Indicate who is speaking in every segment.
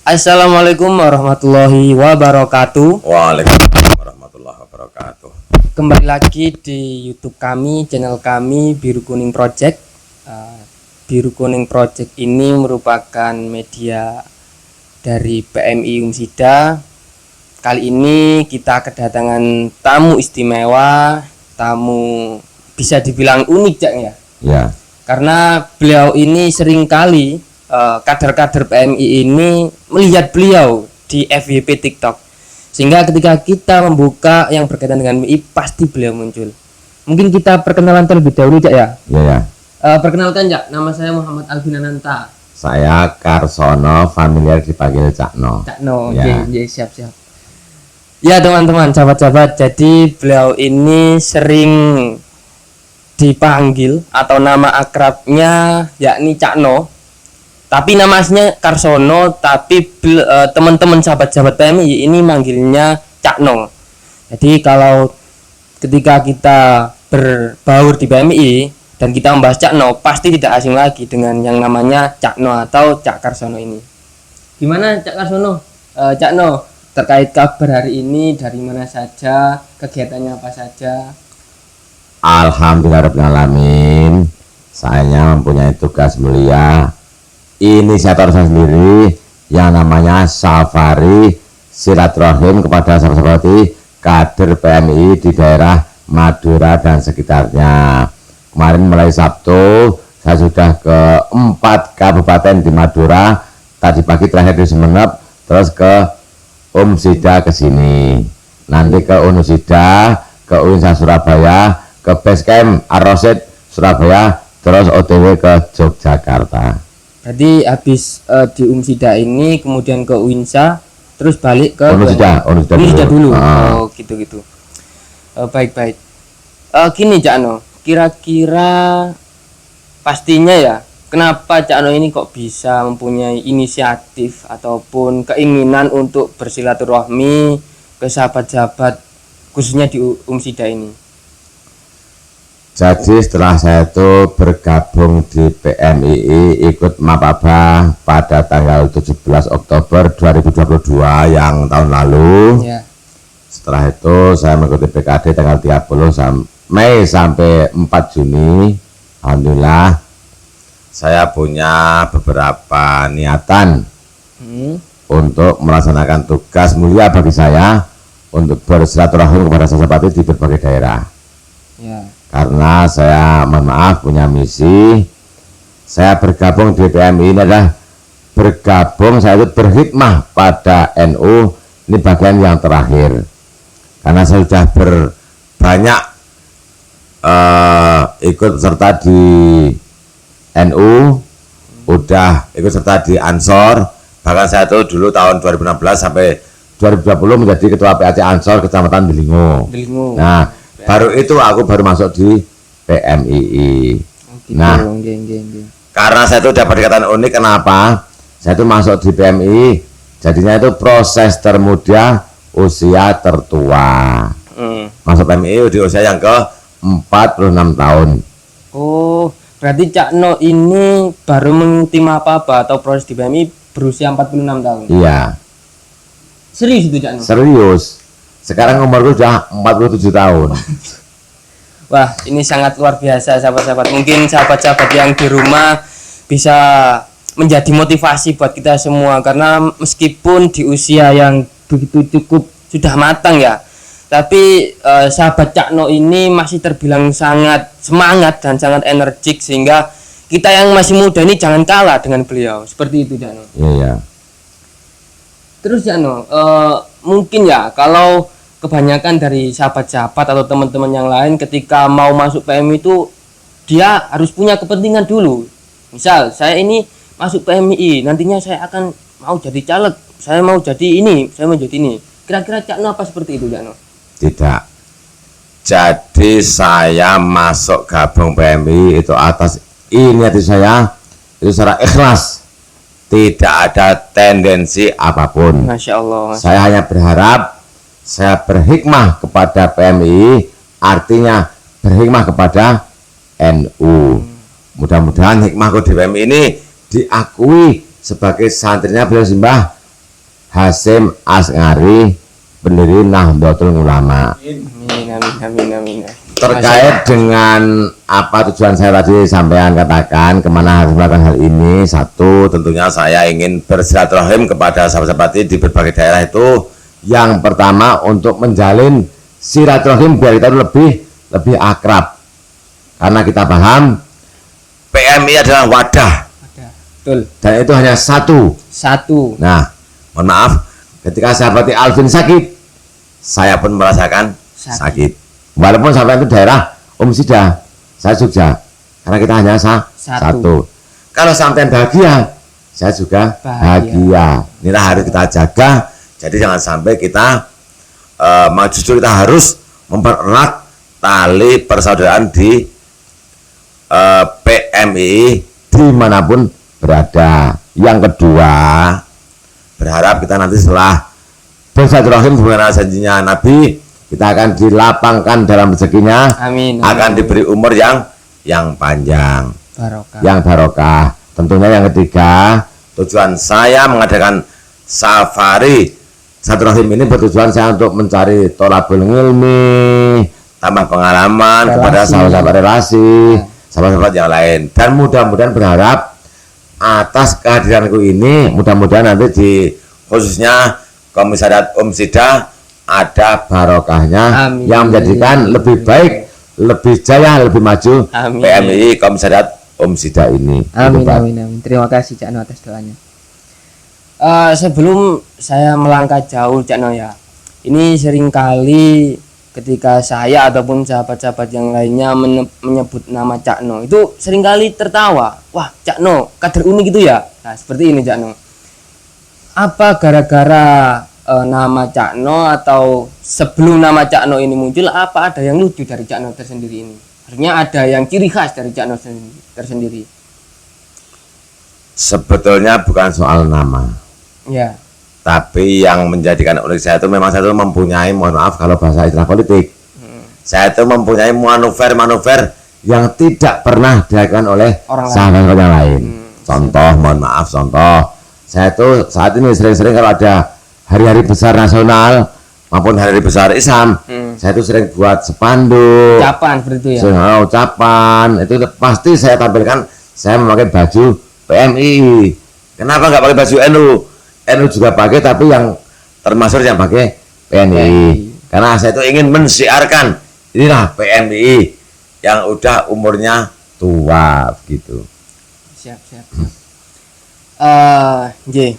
Speaker 1: Assalamualaikum warahmatullahi wabarakatuh.
Speaker 2: Waalaikumsalam warahmatullahi wabarakatuh.
Speaker 1: Kembali lagi di YouTube kami, channel kami Biru Kuning Project. Biru Kuning Project ini merupakan media dari PMI Umsida. Kali ini kita kedatangan tamu istimewa, tamu bisa dibilang unik, Cak, ya.
Speaker 2: Ya.
Speaker 1: Karena beliau ini seringkali kader-kader PMI ini melihat beliau di FYP TikTok, sehingga ketika kita membuka yang berkaitan dengan MI pasti beliau muncul. Mungkin kita perkenalan terlebih dahulu, Cak, ya.
Speaker 2: Ya.
Speaker 1: Perkenalkan, Cak, nama saya Muhammad Albinananta.
Speaker 2: Saya Karsono, familiar dipanggil Cakno.
Speaker 1: Cakno,
Speaker 2: Ya.
Speaker 1: siap. Ya teman-teman, sahabat-sahabat, jadi beliau ini sering dipanggil atau nama akrabnya yakni Cakno. Tapi nama aslinya Karsono, tapi teman-teman sahabat-sahabat PMI ini manggilnya Cakno. Jadi kalau ketika kita berbaur di PMI dan kita membahas Cakno, pasti tidak asing lagi dengan yang namanya Cakno atau Cak Karsono ini. Gimana Cak Karsono? Cakno, terkait kabar hari ini, dari mana saja, kegiatannya apa saja?
Speaker 2: Alhamdulillahirrahmanirrahim. Saya mempunyai tugas mulia, inisiator saya sendiri yang namanya safari silaturahim kepada sahabat-sahabat kader PMI di daerah Madura dan sekitarnya. Kemarin mulai Sabtu saya sudah ke 4 kabupaten di Madura, tadi pagi terakhir di Sumeneb, terus ke Umsida ke sini, nanti ke Unusida, ke Uinsa Surabaya, ke Basecamp Ar-Rasyid Surabaya, terus OTW ke Yogyakarta.
Speaker 1: Jadi habis di Umsida ini kemudian ke Uinsa, terus balik ke
Speaker 2: Unusida
Speaker 1: dulu.
Speaker 2: Ah.
Speaker 1: Oh, gitu. Baik. Gini, Cakno, kira-kira pastinya ya, kenapa Cakno ini kok bisa mempunyai inisiatif ataupun keinginan untuk bersilaturahmi ke sahabat-sahabat khususnya di Umsida ini?
Speaker 2: Jadi setelah saya itu bergabung di PMII, ikut Mapaba pada tanggal 17 Oktober 2022 yang tahun lalu.
Speaker 1: Ya.
Speaker 2: Setelah itu saya mengikuti PKD tanggal 30 Mei sampai 4 Juni. Alhamdulillah saya punya beberapa niatan untuk melaksanakan tugas mulia bagi saya untuk bersilaturahmi kepada sahabat di berbagai daerah.
Speaker 1: Ya.
Speaker 2: Karena saya, mohon maaf, punya misi. Saya bergabung di PMI ini adalah bergabung, saya itu berkhidmah pada NU. Ini bagian yang terakhir, karena saya sudah banyak ikut serta di NU, udah ikut serta di Ansor. Bahkan saya itu dulu tahun 2016 sampai 2020 menjadi ketua PAC Ansor Kecamatan Belingo. Nah, baru itu aku baru masuk di PMII. Nah, karena saya itu dapat ikatan unik, kenapa saya itu masuk di PMII, jadinya itu proses termuda usia tertua. Masuk PMII di usia yang ke 46 tahun.
Speaker 1: Oh, berarti Cakno ini baru mengikuti apa atau proses di PMI berusia 46 tahun?
Speaker 2: Iya.
Speaker 1: Serius itu, Cakno?
Speaker 2: Serius. Sekarang umurku sudah 47 tahun.
Speaker 1: Wah, ini sangat luar biasa, sahabat-sahabat. Mungkin sahabat-sahabat yang di rumah bisa menjadi motivasi buat kita semua, karena meskipun di usia yang begitu cukup sudah matang ya, tapi sahabat Cakno ini masih terbilang sangat semangat dan sangat energik, sehingga kita yang masih muda ini jangan kalah dengan beliau. Seperti itu, Cakno.
Speaker 2: Iya.
Speaker 1: Terus Cakno, mungkin ya kalau kebanyakan dari sahabat-sahabat atau teman-teman yang lain ketika mau masuk PMI itu dia harus punya kepentingan dulu. Misal saya ini masuk PMI, nantinya saya akan mau jadi caleg, saya mau jadi ini, saya mau jadi ini. Kira-kira Cakno apa seperti itu, Cakno?
Speaker 2: Tidak. Jadi saya masuk gabung PMI itu atas inisiatif saya, itu secara ikhlas, tidak ada tendensi apapun.
Speaker 1: Masya Allah.
Speaker 2: Saya hanya berharap, saya berhikmah kepada PMI, artinya berhikmah kepada NU. Mudah-mudahan hikmahku di PMI ini diakui sebagai santrinya beliau Simbah Hasyim As'ari, pendiri Nahdlatul Ulama.
Speaker 1: Amin.
Speaker 2: Terkait dengan apa tujuan saya tadi sampaikan katakan kemana harus melakukan hal ini, satu tentunya saya ingin bersilaturahim kepada sahabat-sahabat di berbagai daerah itu. Yang pertama untuk menjalin silaturahim biar kita lebih akrab, karena kita paham PMI adalah wadah.
Speaker 1: Betul.
Speaker 2: Dan itu hanya satu. Nah, mohon maaf, ketika sahabat Alvin sakit, saya pun merasakan sakit. Walaupun sampai itu daerah Sida, saya Jogja, karena kita hanya satu. Kalau sampai bahagia, saya juga bahagia. Inilah harus kita jaga. Jadi jangan sampai kita justru kita harus mempererat tali persaudaraan di PMI dimanapun berada. Yang kedua, berharap kita nanti setelah bersilaturahim sebagaimana janjinya Nabi, kita akan dilapangkan dalam rezekinya.
Speaker 1: Amin.
Speaker 2: Akan diberi umur yang panjang,
Speaker 1: barokah.
Speaker 2: yang barokah. Tentunya yang ketiga, tujuan saya mengadakan safari silaturahim ini bertujuan saya untuk mencari tholabul ilmi, tambah pengalaman kepada sahabat-sahabat relasi, sahabat-sahabat yang lain. Dan mudah-mudahan berharap atas kehadiranku ini, mudah-mudahan nanti di khususnya Komisariat Sida ada barokahnya.
Speaker 1: Amin.
Speaker 2: Yang menjadikan lebih baik, lebih jaya, lebih maju.
Speaker 1: Amin.
Speaker 2: PMI Komisariat Sida ini.
Speaker 1: Amin. Terima kasih Cak No atas doanya. Sebelum saya melangkah jauh Cak No ya, ini seringkali ketika saya ataupun sahabat-sahabat yang lainnya menyebut nama Cak No itu seringkali tertawa. Wah, Cak No kader unik gitu ya. Nah, seperti ini Cak No. Apa gara-gara nama Cak No, atau sebelum nama Cak No ini muncul, apa ada yang lucu dari Cak No tersendiri ini? Artinya ada yang ciri khas dari Cak No tersendiri.
Speaker 2: Sebetulnya bukan soal nama.
Speaker 1: Ya.
Speaker 2: Tapi yang menjadikan unik saya itu memang saya itu mempunyai, mohon maaf kalau bahasa istilah politik, saya itu mempunyai manuver yang tidak pernah dilakukan oleh sahabat yang lain. Contoh, mohon maaf, saya itu saat ini sering-sering kalau ada hari-hari besar nasional maupun hari-hari besar Islam, saya itu sering buat spanduk,
Speaker 1: ucapan seperti itu ya.
Speaker 2: Ucapan itu pasti saya tampilkan saya memakai baju PMI. Kenapa nggak pakai baju NU? NU juga pakai, tapi yang termasuk yang pakai PMI. Karena saya itu ingin mensiarkan inilah PMI yang udah umurnya tua gitu.
Speaker 1: Siap.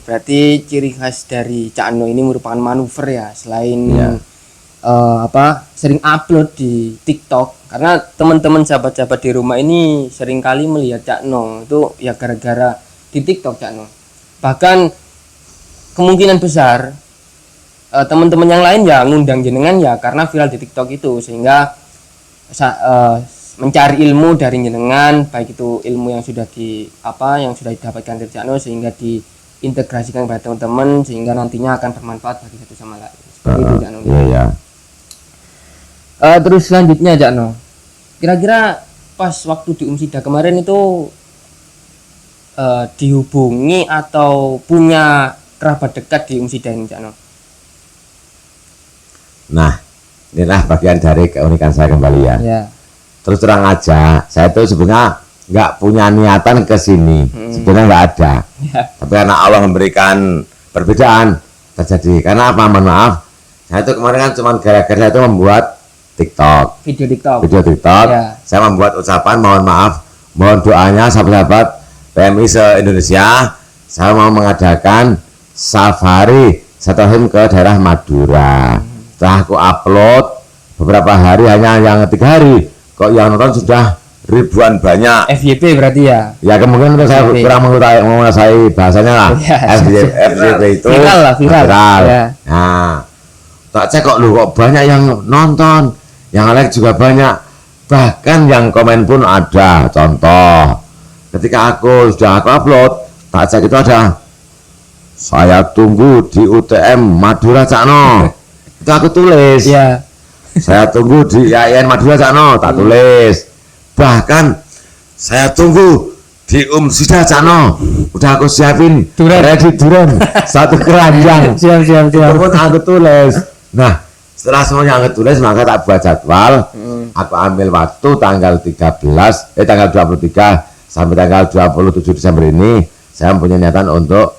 Speaker 1: Berarti ciri khas dari Cak No ini merupakan manuver ya, selain sering upload di TikTok, karena teman-teman sahabat-sahabat di rumah ini sering kali melihat Cak No itu ya gara-gara di TikTok Cak No. Bahkan kemungkinan besar teman-teman yang lain ya ngundang jenengan ya karena viral di TikTok itu, sehingga mencari ilmu dari jenengan, baik itu ilmu yang sudah didapatkan dari Cak No sehingga diintegrasikan kepada teman-teman sehingga nantinya akan bermanfaat bagi satu sama lain. Seperti itu Cak No.
Speaker 2: Iya.
Speaker 1: Terus selanjutnya Cak No, kira-kira pas waktu di Sida kemarin itu dihubungi atau punya kerabat dekat di Sida ini Cak No?
Speaker 2: Nah, inilah bagian dari keunikan saya kembali ya. Terus terang aja, saya itu sebenarnya nggak punya niatan ke sini, sebenarnya nggak ada. Tapi karena Allah memberikan perbedaan terjadi. Karena apa? Mohon maaf, saya itu kemarin kan cuma gara-gara itu membuat video TikTok. Saya membuat ucapan, mohon maaf, mohon doanya sahabat-sahabat PMI se-Indonesia, saya mau mengadakan safari silaturahim ke daerah Madura. Setelah aku upload beberapa hari, hanya yang 3 hari, kok yang nonton sudah ribuan banyak.
Speaker 1: FYP berarti ya? Ya
Speaker 2: kemungkinan itu saya kurang menguasai bahasanya lah. FYP itu viral. Nah, tak cek kok lu kok banyak yang nonton, yang like juga banyak, bahkan yang komen pun ada. Contoh, ketika aku sudah upload, tak cek itu ada, saya tunggu di UTM Madura Cak No. Itu aku tulis. Saya tunggu di IAIN Madura Cak No, tak tulis. Bahkan saya tunggu Di sudah Cano, udah aku siapin
Speaker 1: Duren.
Speaker 2: ready duren satu keranjang.
Speaker 1: Siap.
Speaker 2: Itu pun aku tulis. Nah, setelah semuanya aku tulis, maka tak buat jadwal. Aku ambil waktu tanggal 23 sampai tanggal 27 Desember ini. Saya mempunyai niatan untuk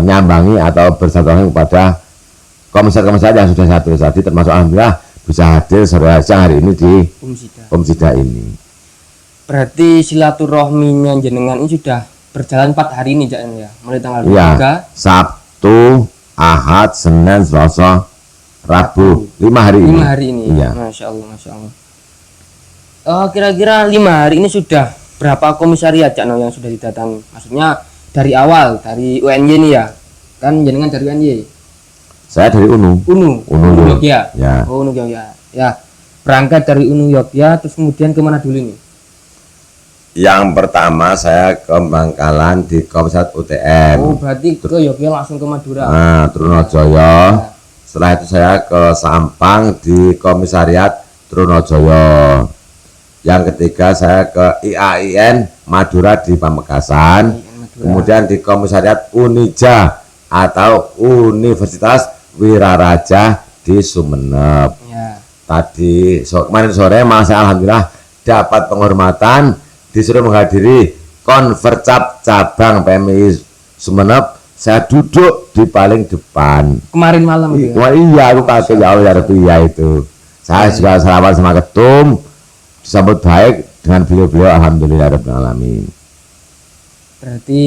Speaker 2: nyambangi atau bersilaturahmi kepada komisar-komisar yang sudah saya tulis tadi, termasuk alhamdulillah bisa hadir sore siang hari ini di Umsida ini.
Speaker 1: Berarti silaturahminya jenengan ini sudah berjalan 4 hari ini Cak ya. Mulai tanggal 23.
Speaker 2: Iya, Sabtu, Ahad, Senin, Selasa, Rabu. 5 hari ini.
Speaker 1: 5 hari ini.
Speaker 2: Iya.
Speaker 1: Masya Allah. Kira-kira 5 hari ini sudah berapa komisariat Cak yang sudah didatangi? Maksudnya dari awal, dari UNY nih ya. Kan jenengan dari UNY.
Speaker 2: Saya dari UNU.
Speaker 1: UNU Yogya.
Speaker 2: Ya.
Speaker 1: Oh, UNU Yogya. Ya. Berangkat dari UNU Yogya terus kemudian kemana dulu nih?
Speaker 2: Yang pertama saya ke Bangkalan di Komisariat UTM.
Speaker 1: Oh, berarti ke Yogya langsung ke Madura.
Speaker 2: Nah, Trunojoyo. Setelah itu saya ke Sampang di Komisariat Trunojoyo. Yang ketiga saya ke IAIN Madura di Pamekasan. Kemudian di Komisariat Unija atau Universitas Wiraraja di Sumeneb.
Speaker 1: Ya.
Speaker 2: Tadi kemarin sore saya alhamdulillah dapat penghormatan disuruh menghadiri Konvercap cabang PMI Sumeneb. Saya duduk di paling depan.
Speaker 1: Kemarin malam itu ya?
Speaker 2: Iya, aku kaget ya Allah ya Rabbi ya itu. Saya juga salaman sama ketum, disambut baik dengan beliau-beliau alhamdulillah rabbil alamin.
Speaker 1: Berarti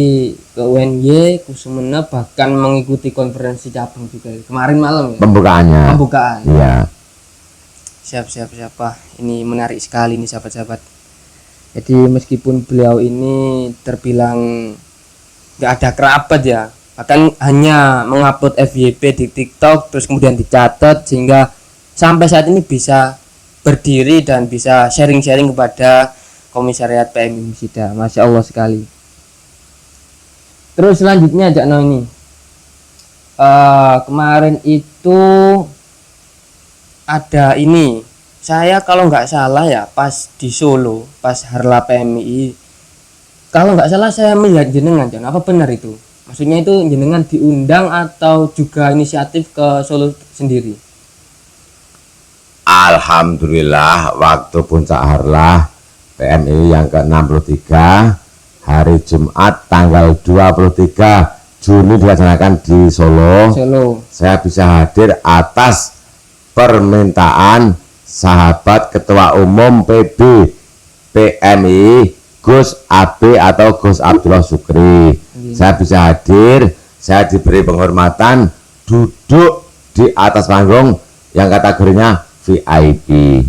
Speaker 1: ke UNY, ke Sumeneb bahkan mengikuti konferensi cabang juga kemarin malam ya?
Speaker 2: Pembukaan. Iya.
Speaker 1: Siap. Wah, ini menarik sekali nih sahabat-sahabat. Jadi meskipun beliau ini terbilang nggak ada kerabat ya, bahkan hanya mengupload FYP di TikTok terus kemudian dicatat sehingga sampai saat ini bisa berdiri dan bisa sharing-sharing kepada Komisariat PMI Umsida. Masya Allah sekali. Terus selanjutnya Cak No ini kemarin itu ada ini, saya kalau nggak salah ya pas di Solo pas Harla PMI, kalau nggak salah saya melihat jenengan Cak No, apa benar itu? Maksudnya itu jenengan diundang atau juga inisiatif ke Solo sendiri?
Speaker 2: Alhamdulillah waktu puncak Harlah PMI yang ke-63 hari Jumat tanggal 23 Juni dilaksanakan di Solo. Saya bisa hadir atas permintaan sahabat Ketua Umum PB PMI Gus AB atau Gus Abdullah Sukri. Saya bisa hadir, saya diberi penghormatan duduk di atas panggung yang kategorinya VIP.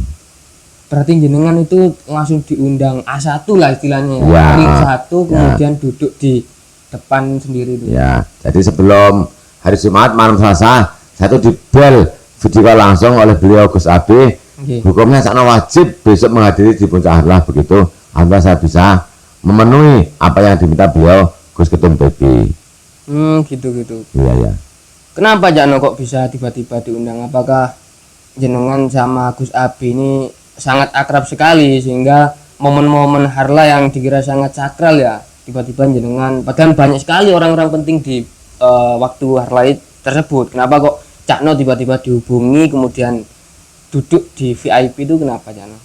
Speaker 1: Berarti jenengan itu langsung diundang A1 lah istilahnya
Speaker 2: ya.
Speaker 1: Ring 1 kemudian duduk di depan sendiri itu.
Speaker 2: Ya, jadi sebelum hari Jumat malam Selasa saya tuh dibel video langsung oleh beliau Gus AB. Hukumnya sangat wajib besok menghadiri di puncak Harlah, begitu alhamdulillah saya bisa memenuhi apa yang diminta beliau Gus Ketum PB.
Speaker 1: Gitu.
Speaker 2: Iya.
Speaker 1: Kenapa Cak No kok bisa tiba-tiba diundang? Apakah jenengan sama Gus AB ini sangat akrab sekali sehingga momen-momen Harlah yang dikira sangat sakral ya tiba-tiba jenengan, padahal banyak sekali orang-orang penting di waktu Harlah tersebut. Kenapa kok Cak No tiba-tiba dihubungi kemudian duduk di VIP itu, kenapa Cak No?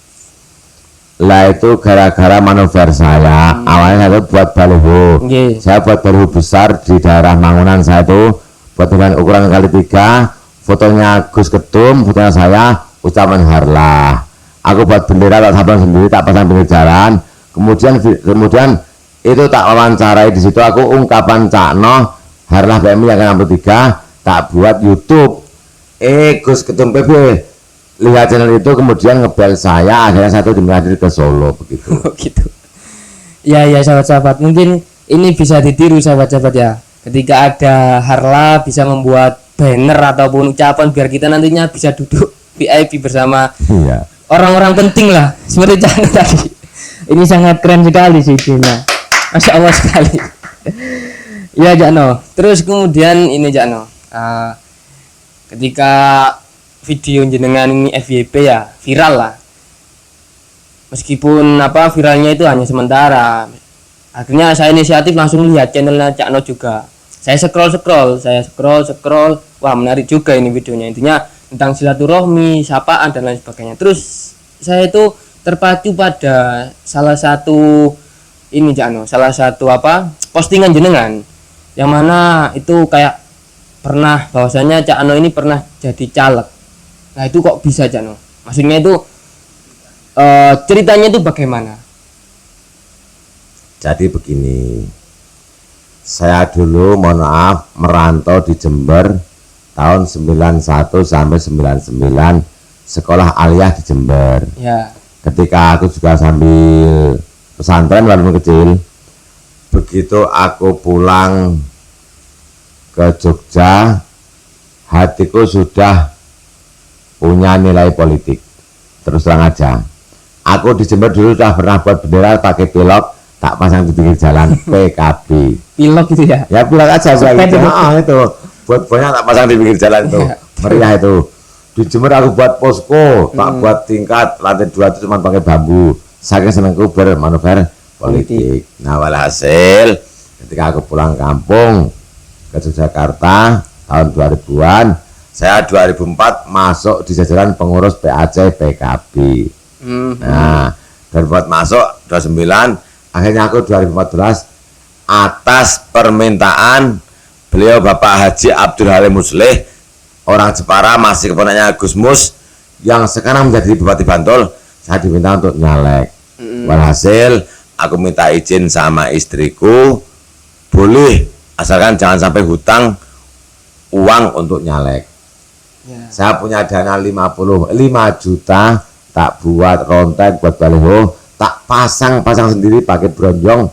Speaker 2: Lah itu gara-gara manuver saya. Awalnya saya buat baliho. Saya buat baliho besar di daerah Mangunan. Saya itu buat dengan ukuran kali 3, fotonya Gus Ketum, fotonya saya, ucapan Harlah. Aku buat bendera tak sabang sendiri, tak pasang pinggir jalan. Kemudian itu tak wawancarai di situ. Aku ungkapan Cak No Harlah PMI yang ke-63 tak buat YouTube. Gus Ketum PB lihat channel itu kemudian ngebel saya, akhirnya saya tuh hadir ke Solo begitu.
Speaker 1: Gitu. Ya sahabat-sahabat, mungkin ini bisa ditiru sahabat-sahabat ya. Ketika ada Harlah bisa membuat banner ataupun ucapan biar kita nantinya bisa duduk VIP bersama orang-orang penting lah seperti Cak No tadi. Ini sangat keren sekali sih idenya. Masya Allah sekali. Ya Cak No. Terus kemudian ini Cak No, ketika video jenengan ini FYP ya viral lah, meskipun viralnya itu hanya sementara, Akhirnya saya inisiatif langsung lihat channelnya Cak No juga. Saya scroll, wah menarik juga ini videonya. Intinya tentang silaturahmi, sapaan dan lain sebagainya. Terus saya itu terpacu pada salah satu ini Cak No, salah satu postingan jenengan yang mana itu kayak pernah bahwasanya Cak No ini pernah jadi caleg. Nah itu kok bisa Cak No? Maksudnya itu ceritanya itu bagaimana?
Speaker 2: Jadi begini, saya dulu mohon maaf merantau di Jember tahun 91 sampai 99, sekolah aliyah di Jember.
Speaker 1: Ya.
Speaker 2: Ketika aku juga sambil pesantren walaupun kecil, begitu aku pulang ke Jogja, hatiku sudah punya nilai politik. Terus terang aja, aku di Jember dulu sudah pernah buat bendera pakai pilok, tak pasang di pinggir jalan, PKB.
Speaker 1: Pilok gitu ya?
Speaker 2: Ya pilok aja saya gitu. Itu buat banyak tak pasang di pinggir jalan itu, meriah itu. Di Jember aku buat posko, tak buat tingkat lantai 2 itu cuma pakai bambu. Saya senengku bermanuver politik. Nah walhasil ketika aku pulang kampung ke Yogyakarta tahun 2000-an, saya 2004 masuk di jajaran pengurus PAC PKB. Nah 2004 masuk 29, akhirnya aku 2014 atas permintaan beliau Bapak Haji Abdul Halim Muslih, orang Jepara, masih keponaknya Gus Mus yang sekarang menjadi Bupati Bantul, saya diminta untuk nyalek. Walhasil aku minta izin sama istriku, boleh asalkan jangan sampai hutang uang untuk nyalek. Saya punya dana 55 juta, tak buat rontek, buat baliho, tak pasang sendiri pakai bronjong.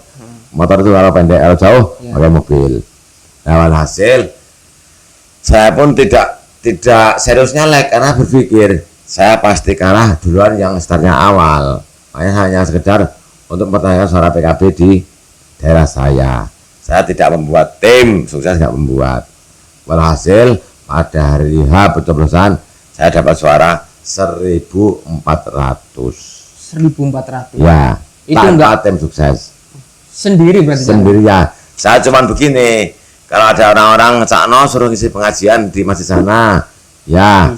Speaker 2: Motor itu kalau pendek, kalau jauh pakai mobil. Nah hasil saya pun tidak serius nyalek karena berpikir saya pasti kalah duluan yang startnya awal. Makanya hanya sekedar untuk mempertahankan suara PKB di daerah saya. Saya tidak membuat tim, sukses nggak membuat. Walhasil pada hari H pencoblosan saya dapat suara 1.400. Ya, itu tanpa tim sukses.
Speaker 1: Sendiri berarti?
Speaker 2: Sendiri ya. Saya cuman begini, kalau ada orang-orang Cak No suruh isi pengajian di masjid sana, ya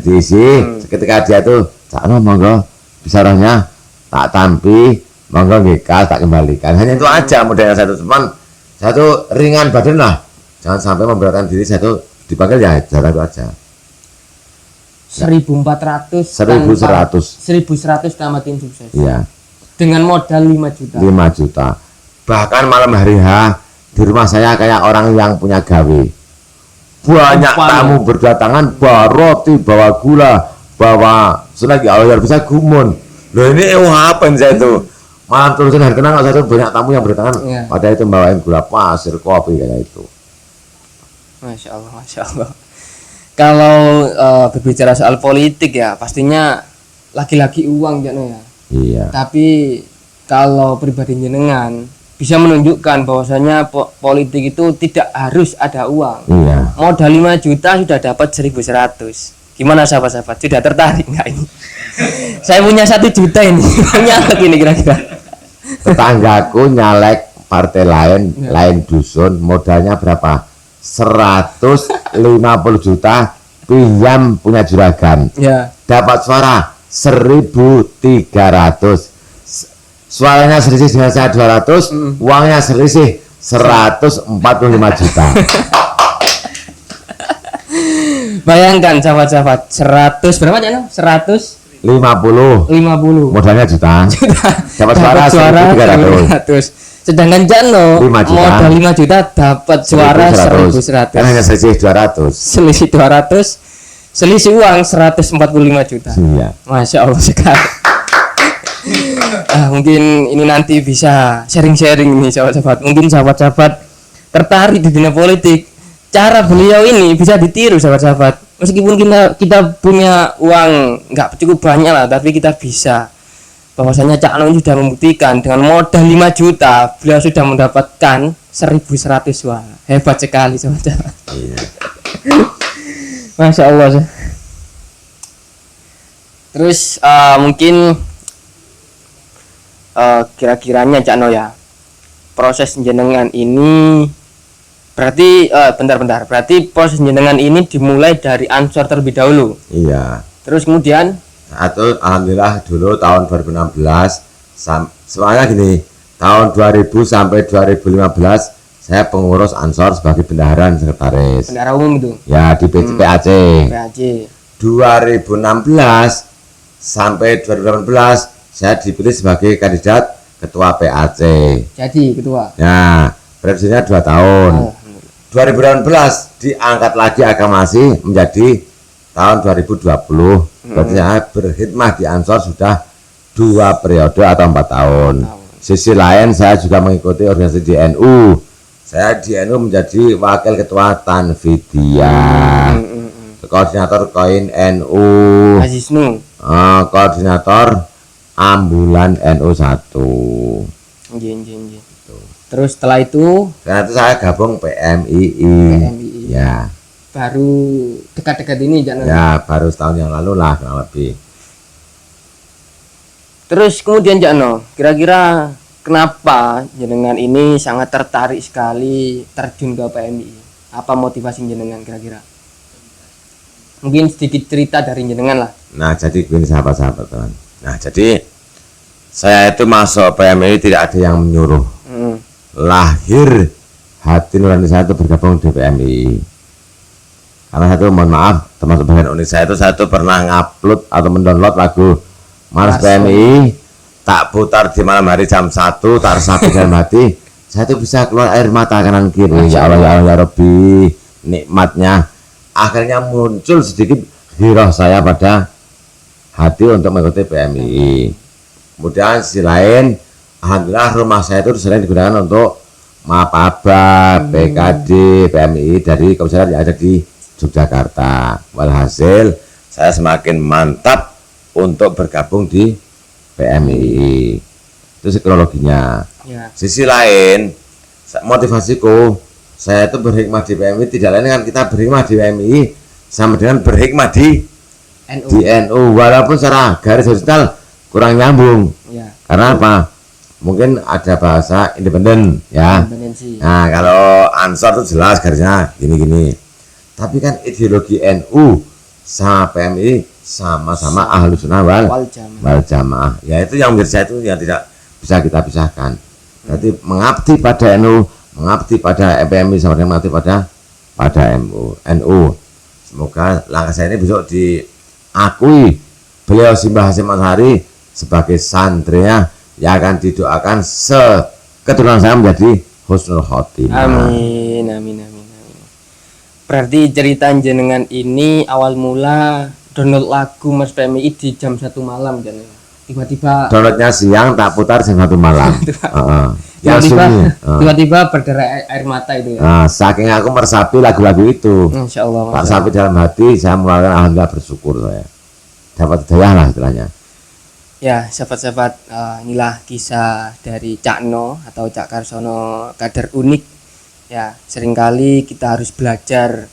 Speaker 2: diisi. Ketika dia tuh Cak No monggo bisa rohnya tak tampi, monggo ngekas tak kembalikan. Hanya itu aja modalnya saya tuh, cuman saya tuh ringan badan lah, jangan sampai memberatkan diri. Saya tuh dipanggil ya jalan itu aja.
Speaker 1: 1.100 tanpa tim sukses.
Speaker 2: Iya.
Speaker 1: Dengan modal 5 juta.
Speaker 2: 5 juta. Bahkan malam hari H di rumah saya kayak orang yang punya gawe. Banyak tamu berdatangan, bawa roti, bawa gula, bawa selagi awal bisa gumun. Loh ini apa saya itu? Malam terusan hari tenang saya tuh banyak tamu yang berdatangan. Padahal itu bawain gula pasir, kopi kayak itu.
Speaker 1: Masya Allah. Kalau berbicara soal politik ya pastinya laki-laki uang ya.
Speaker 2: Iya.
Speaker 1: Tapi kalau pribadi jenengan bisa menunjukkan bahwasanya politik itu tidak harus ada uang.
Speaker 2: Iya.
Speaker 1: Modal 5 juta sudah dapat 1.100. Gimana sahabat-sahabat? Sudah tertarik nggak ini? Saya punya 1 juta ini. Nyalek ini kira-kira.
Speaker 2: Tetanggaku nyalek partai lain dusun, modalnya berapa? 150 juta, pinjam punya juragan.
Speaker 1: Ya.
Speaker 2: Dapat suara 1.300. Suaranya selisih dengan saya 200, uangnya selisih 145 juta.
Speaker 1: Bayangkan sahabat-sahabat, 100 berapa ya? 150
Speaker 2: modalnya juta. Dapat suara 1.300.
Speaker 1: Sedangkan Jano modal 5 juta dapat suara 1.100.
Speaker 2: Kan hanya selisih 200.
Speaker 1: Selisih 200, selisih uang 145 juta.
Speaker 2: Iya.
Speaker 1: Masya Allah sekali. Mungkin ini nanti bisa sharing-sharing nih sahabat-sahabat. Mungkin sahabat-sahabat tertarik di dunia politik. Cara beliau ini bisa ditiru sahabat-sahabat. Meskipun kita punya uang nggak cukup banyak lah, tapi kita bisa. Bahwasanya Cak No sudah membuktikan dengan modal 5 juta beliau sudah mendapatkan 1.100 suara. Hebat sekali sahabat-sahabat.
Speaker 2: Iya.
Speaker 1: Masya Allah. Terus mungkin kira-kiranya Cak No ya, proses jenengan ini berarti bentar. Berarti proses jenengan ini dimulai dari Ansor terlebih dahulu.
Speaker 2: Iya.
Speaker 1: Terus kemudian
Speaker 2: Atau alhamdulillah dulu tahun 2016 semuanya gini, tahun 2000 sampai 2015 saya pengurus Ansor sebagai bendahara dan sekretaris.
Speaker 1: bendahara umum itu.
Speaker 2: Ya di PAC.
Speaker 1: PAC.
Speaker 2: 2016 sampai 2018 saya dipilih sebagai kandidat ketua PAC.
Speaker 1: Jadi ketua.
Speaker 2: Ya, periodenya 2 tahun.
Speaker 1: Oh,
Speaker 2: 2018 diangkat lagi aklamasi menjadi tahun 2020. Berarti saya berkhidmat di Ansor sudah 2 periode atau 4 tahun. Sisi lain saya juga mengikuti organisasi di NU. Saya di NU menjadi wakil ketua Tanfidiyah, koordinator Koin NU,
Speaker 1: Aziznu.
Speaker 2: koordinator ambulan NU 1.
Speaker 1: Nggih. Terus setelah itu
Speaker 2: Karena itu saya gabung PMII.
Speaker 1: PMII.
Speaker 2: Ya,
Speaker 1: baru dekat-dekat ini jangan.
Speaker 2: ya baru setahun yang lalu lah kurang lebih.
Speaker 1: Terus kemudian Jakno, kira-kira kenapa jenengan ini sangat tertarik sekali terjun ke PMI? Apa motivasi jenengan kira-kira? Mungkin sedikit cerita dari jenengan lah.
Speaker 2: Nah, jadi begini sahabat-sahabat teman. Nah, jadi saya itu masuk PMI tidak ada yang menyuruh. Lahir hati nurani saya itu bergabung di PMI. Karena saya itu mohon maaf, termasuk bagian unik saya itu pernah ngupload atau mendownload lagu Mars PMI, tak putar di malam hari jam 1, tak resapi dalam hati, saya itu bisa keluar air mata kanan kiri. Ya Allah, ya Allah, ya Rabbi, nikmatnya. Akhirnya muncul sedikit giroh saya pada hati untuk mengikuti PMI. Kemudian sisi lain, alhamdulillah rumah saya itu sering digunakan untuk Mapaba, PKD, PMI dari komisaris yang ada di Yogyakarta. Walhasil saya semakin mantap untuk bergabung di PMI. Itu psikologinya.
Speaker 1: Ya.
Speaker 2: Sisi lain, motivasiku saya itu berhikmah di PMI tidak lain kan kita berhikmah di PMI sama dengan berhikmah di NU. Walaupun secara garis horizontal kurang nyambung.
Speaker 1: Ya.
Speaker 2: Karena apa? Mungkin ada bahasa independen ya.
Speaker 1: Independensi.
Speaker 2: Nah, kalau Ansor itu jelas garisnya gini-gini. Tapi kan ideologi NU sama PMI sama-sama Ahlus Sunnah wal Jamaah. Ya itu yang menurut saya itu yang tidak bisa kita pisahkan. Berarti mengabdi pada NU, mengabdi pada PMI sama dengan mengabdi pada NU. Semoga langkah saya ini besok diakui beliau Simbah Hasyim Asy'ari sebagai santrinya yang akan didoakan seketurunan saya menjadi husnul khotimah.
Speaker 1: Amin. Berarti cerita jenengan ini awal mula download lagu Mas PMI di jam 1 malam kan. Tiba-tiba
Speaker 2: downloadnya siang tak putar jam 1 malam.
Speaker 1: Tiba-tiba berderai air mata itu ya.
Speaker 2: Nah, saking aku meresapi lagu-lagu itu.
Speaker 1: Insyaallah.
Speaker 2: Tak sampai dalam hati saya mengeluarkan alhamdulillah bersyukur saya. Dapat hidayah lah istilahnya.
Speaker 1: Ya, sahabat-sahabat, inilah kisah dari Cak No atau Cak Karsono, kader unik. Ya, seringkali kita harus belajar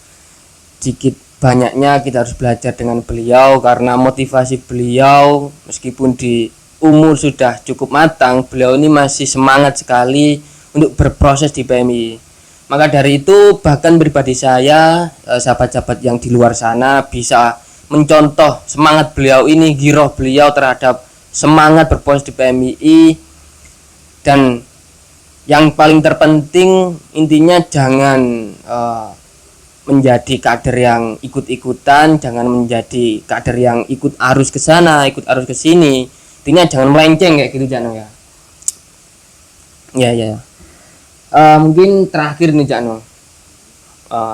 Speaker 1: sedikit banyaknya kita harus belajar dengan beliau karena motivasi beliau meskipun di umur sudah cukup matang, beliau ini masih semangat sekali untuk berproses di PMI. Maka dari itu bahkan pribadi saya, sahabat-sahabat yang di luar sana bisa mencontoh semangat beliau ini, giroh beliau terhadap semangat berproses di PMI. Dan yang paling terpenting intinya jangan menjadi kader yang ikut-ikutan, jangan menjadi kader yang ikut arus ke sana, ikut arus ke sini. Intinya jangan melenceng kayak gitu Jakno ya. Ya. Mungkin terakhir nih Jakno.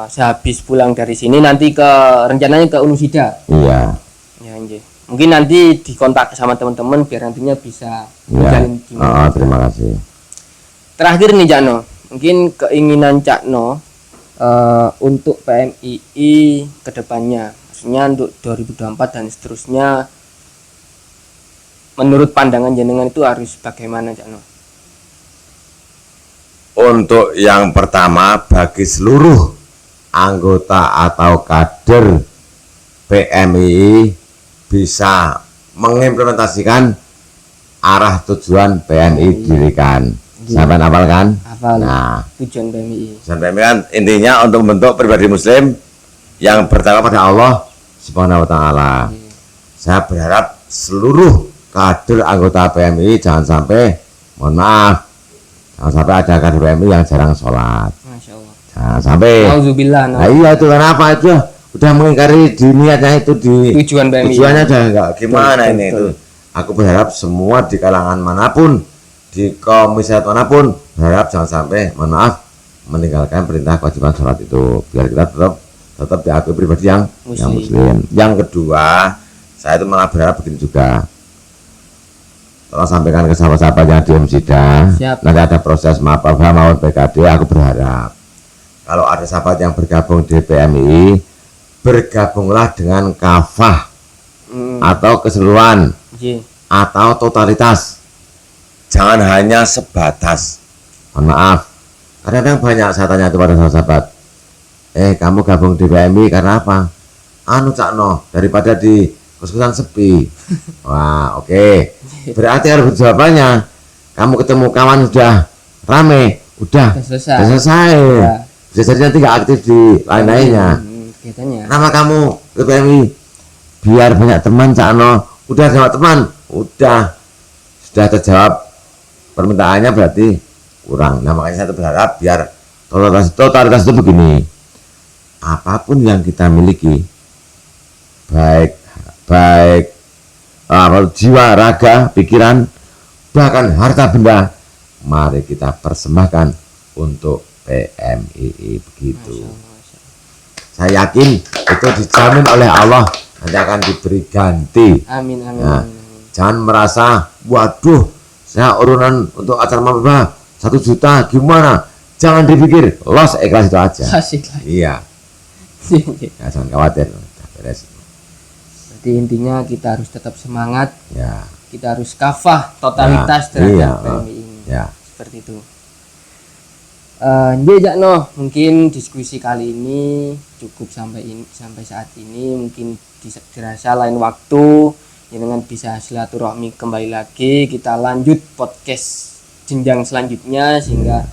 Speaker 1: Sehabis pulang dari sini nanti rencananya ke Unusida.
Speaker 2: Iya.
Speaker 1: Ya, nggih. Mungkin nanti dikontak sama teman-teman biar nantinya bisa menjalin gimana.
Speaker 2: Terima kasih.
Speaker 1: Terakhir nih Jakno, mungkin keinginan Jakno untuk PMII kedepannya, maksudnya untuk 2024 dan seterusnya, menurut pandangan jenengan itu harus bagaimana Jakno?
Speaker 2: Untuk yang pertama bagi seluruh anggota atau kader PMII bisa mengimplementasikan arah tujuan PMI didirikan. Sampai hafal kan?
Speaker 1: Hafal.
Speaker 2: Nah,
Speaker 1: Tujuan PMI.
Speaker 2: tujuan PMI kan intinya untuk membentuk pribadi muslim yang bertakwa pada Allah Subhanahu wa taala. Saya berharap seluruh kader anggota PMI jangan sampai, mohon maaf, jangan sampai ada kader PMI yang jarang sholat.
Speaker 1: Masya Allah.
Speaker 2: Jangan sampai.
Speaker 1: Nauzubillah.
Speaker 2: Nah iya itu kenapa itu udah mengingkari di niatnya itu di
Speaker 1: Tujuan PMI.
Speaker 2: tujuannya udah enggak gimana
Speaker 1: Betul,
Speaker 2: ini
Speaker 1: betul.
Speaker 2: itu. Aku berharap semua di kalangan manapun, di komisariat manapun, berharap jangan sampai, mohon maaf, meninggalkan perintah kewajiban sholat itu, biar kita tetap diakui pribadi yang muslim. Yang kedua, saya itu malah berharap begini juga. Tolong sampaikan ke sahabat-sahabat yang di MSIDA.
Speaker 1: Siap.
Speaker 2: Nanti ada proses maupun PKD. Aku berharap kalau ada sahabat yang bergabung di PMI, bergabunglah dengan kafah atau keseluruhan
Speaker 1: Iya.
Speaker 2: atau totalitas. Jangan hanya sebatas. Mohon maaf, kadang-kadang banyak saya tanya itu pada sahabat, kamu gabung di PMI karena apa? Anu Cakno, daripada di kos-kosan sepi. Wah, oke. Berarti harus jawabannya. Kamu ketemu kawan sudah rame, udah
Speaker 1: Udah selesai.
Speaker 2: selesai.
Speaker 1: Ya.
Speaker 2: Bisa jadi nanti nggak aktif di lain-lainnya.
Speaker 1: Kegiatannya.
Speaker 2: Nama kamu ke PMI biar banyak teman Cakno. Udah sama teman, udah sudah terjawab permintaannya berarti kurang. Nah makanya saya berharap biar totalitas itu begini. Apapun yang kita miliki, baik jiwa, raga, pikiran, bahkan harta benda, mari kita persembahkan untuk PMII begitu. Saya yakin itu dijamin oleh Allah nanti akan diberi ganti.
Speaker 1: Amin, amin,
Speaker 2: Nah,
Speaker 1: amin, amin.
Speaker 2: jangan merasa, waduh, saya urunan untuk acara mabah 1 juta gimana? Jangan dipikir, los, ikhlas itu aja.
Speaker 1: Asik lah.
Speaker 2: Iya, ya, jangan khawatir, udah beres.
Speaker 1: Berarti intinya kita harus tetap semangat,
Speaker 2: Ya,
Speaker 1: kita harus kafah totalitas
Speaker 2: Ya, iya,
Speaker 1: terhadap PMI ini.
Speaker 2: ya.
Speaker 1: Seperti itu. Jakno, mungkin diskusi kali ini cukup sampai saat ini. Mungkin dirasa lain waktu ya dengan bisa silaturahmi kembali lagi, kita lanjut podcast jenjang selanjutnya sehingga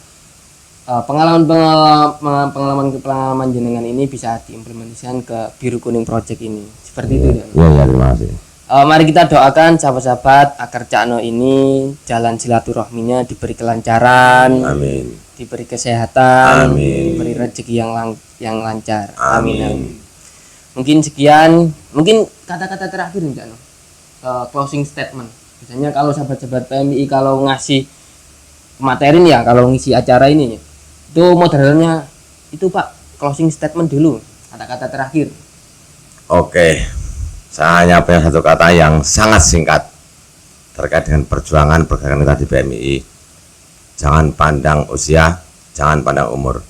Speaker 1: pengalaman jenengan ini bisa diimplementasikan ke Biru Kuning Project ini. Seperti itu ya.
Speaker 2: Ya, terima kasih.
Speaker 1: Mari kita doakan sahabat-sahabat agar Cakno ini jalan silaturahminya diberi kelancaran,
Speaker 2: Amin.
Speaker 1: diberi kesehatan,
Speaker 2: Amin.
Speaker 1: diberi rezeki yang lancar.
Speaker 2: Amin.
Speaker 1: Amin. Mungkin sekian, mungkin kata-kata terakhir nih Cakno. Closing statement. Biasanya kalau sahabat-sahabat PMI kalau ngasih materi nih ya, kalau ngisi acara ini itu moderatornya itu Pak, closing statement dulu, kata-kata terakhir.
Speaker 2: Oke, saya hanya punya satu kata yang sangat singkat terkait dengan perjuangan pergerakan kita di PMII. Jangan pandang usia, jangan pandang umur.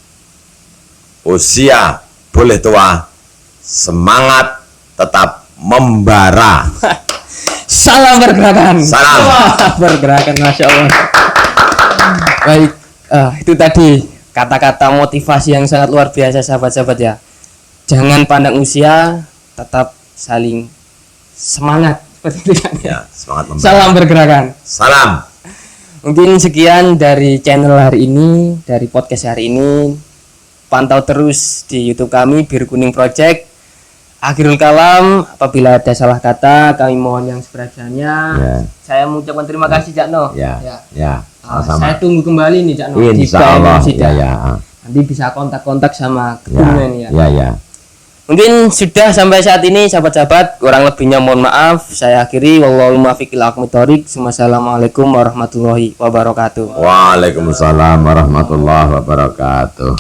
Speaker 2: Usia boleh tua, semangat tetap membara.
Speaker 1: Salam pergerakan.
Speaker 2: Salam.
Speaker 1: Wah, pergerakan, Masya Allah. Baik, itu tadi kata-kata motivasi yang sangat luar biasa sahabat-sahabat ya. Jangan pandang usia, tetap saling semangat seperti itu kan.
Speaker 2: Ya, semangat membara.
Speaker 1: Salam pergerakan.
Speaker 2: Salam.
Speaker 1: Mungkin sekian dari channel hari ini, dari podcast hari ini. Pantau terus di YouTube kami Biru Kuning Project. Akhirul kalam, apabila ada salah kata kami mohon yang sebenarnya.
Speaker 2: Ya.
Speaker 1: Saya mengucapkan terima kasih Cakno.
Speaker 2: Ya, ya, sama-sama.
Speaker 1: Saya tunggu kembali nih Cakno.
Speaker 2: Insya Allah. Ya, ya.
Speaker 1: Nanti bisa kontak-kontak sama ketumnya nih ya.
Speaker 2: Ya, ya.
Speaker 1: Mungkin sudah sampai saat ini sahabat-sahabat, kurang lebihnya mohon maaf. Saya akhiri, wallahul muwaffiq ila aqwamit thoriq. Wassalamualaikum warahmatullahi wabarakatuh.
Speaker 2: Waalaikumsalam warahmatullahi wabarakatuh.